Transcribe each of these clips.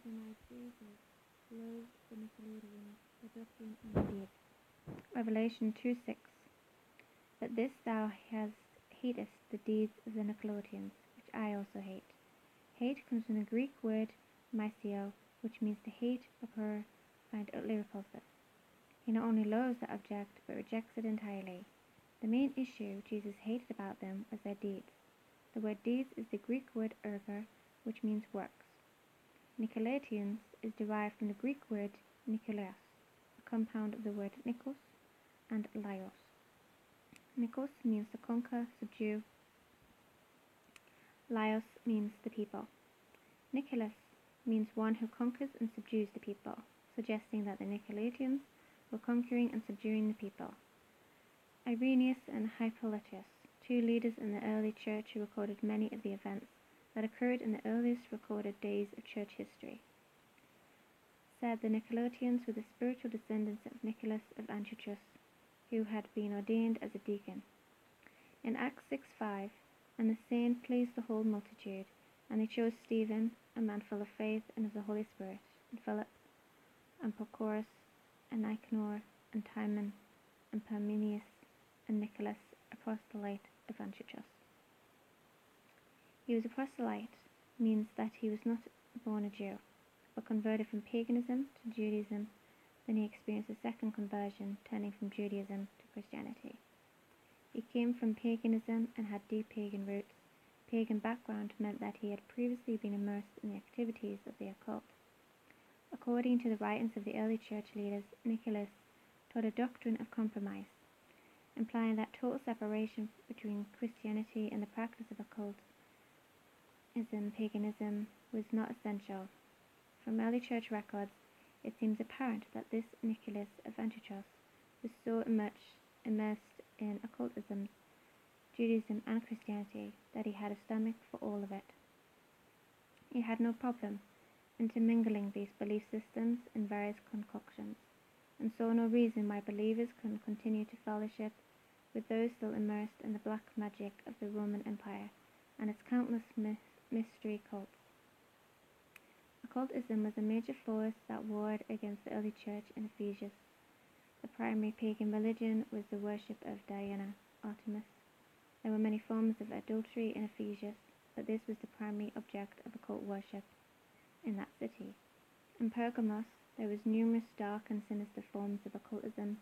from my Jesus, love the Nicolaitans, the doctrine and the deed. Revelation 2:6. But this thou hatest the deeds of the Nicolaitans, which I also hate. Hate comes from the Greek word Miseo, which means to hate, abhor, find utterly repulsive. He not only loathes that object, but rejects it entirely. The main issue Jesus hated about them was their deeds. The word deeds is the Greek word Erga, which means works. Nicolaitan is derived from the Greek word Nikolaos, a compound of the word Nikos and Laos. Nikos means to conquer, subdue. Laos means the people. Nicolas means one who conquers and subdues the people, suggesting that the Nicolaitans were conquering and subduing the people. Irenaeus and Hippolytus, two leaders in the early church who recorded many of the events that occurred in the earliest recorded days of church history, said the Nicolaitans were the spiritual descendants of Nicolas of Antiochus, who had been ordained as a deacon. In Acts 6:5, and the saying pleased the whole multitude, and they chose Stephen, a man full of faith and of the Holy Spirit, and Philip, and Prochorus, and Nicanor, and Timon, and Parmenius, and Nicolas, a proselyte of Antiochus. He was a proselyte, means that he was not born a Jew, but converted from paganism to Judaism. Then he experienced a second conversion, turning from Judaism to Christianity. He came from paganism and had deep pagan roots. Pagan background meant that he had previously been immersed in the activities of the occult. According to the writings of the early church leaders, Nicolas taught a doctrine of compromise, implying that total separation between Christianity and the practice of occultism, paganism, was not essential. From early church records, it seems apparent that this Nicolas of Antiochus was so immersed in occultism, Judaism and Christianity that he had a stomach for all of it. He had no problem intermingling these belief systems in various concoctions, and saw no reason why believers couldn't continue to fellowship with those still immersed in the black magic of the Roman Empire and its countless mystery cults. Occultism was a major force that warred against the early church in Ephesus. The primary pagan religion was the worship of Diana, Artemis. There were many forms of adultery in Ephesus, but this was the primary object of occult worship in that city. In Pergamos, there was numerous dark and sinister forms of occultism,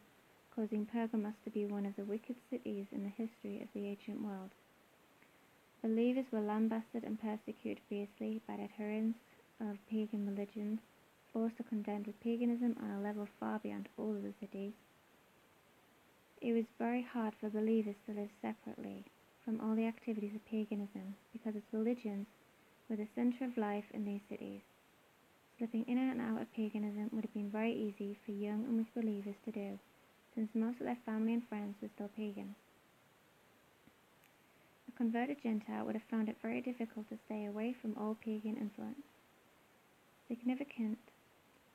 causing Pergamos to be one of the wicked cities in the history of the ancient world. Believers were lambasted and persecuted fiercely by adherents of pagan religions, forced to contend with paganism on a level far beyond all of the cities. It was very hard for believers to live separately from all the activities of paganism, because its religions were the center of life in these cities. Slipping in and out of paganism would have been very easy for young and weak believers to do, since most of their family and friends were still pagans. A converted Gentile would have found it very difficult to stay away from all pagan influence. Significant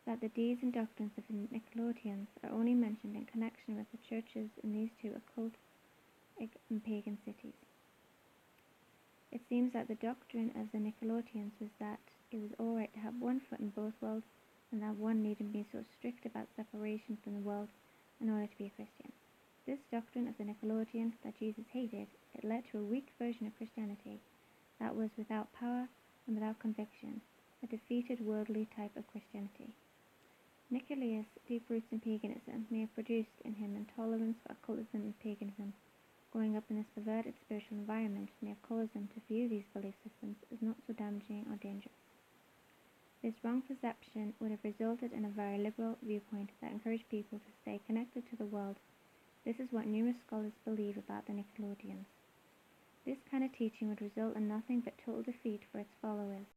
that the deeds and doctrines of the Nicolaitans are only mentioned in connection with the churches in these two occult and pagan cities. It seems that the doctrine of the Nicolaitans was that it was alright to have one foot in both worlds, and that one needn't be so strict about separation from the world in order to be a Christian. This doctrine of the Nicolaitans that Jesus hated, it led to a weak version of Christianity that was without power and without conviction, a defeated worldly type of Christianity. Nikolaos' deep roots in paganism may have produced in him intolerance for occultism and paganism. Growing up in this perverted spiritual environment may have caused him to view these belief systems as not so damaging or dangerous. This wrong perception would have resulted in a very liberal viewpoint that encouraged people to stay connected to the world. This is what numerous scholars believe about the Nicolaitans. This kind of teaching would result in nothing but total defeat for its followers.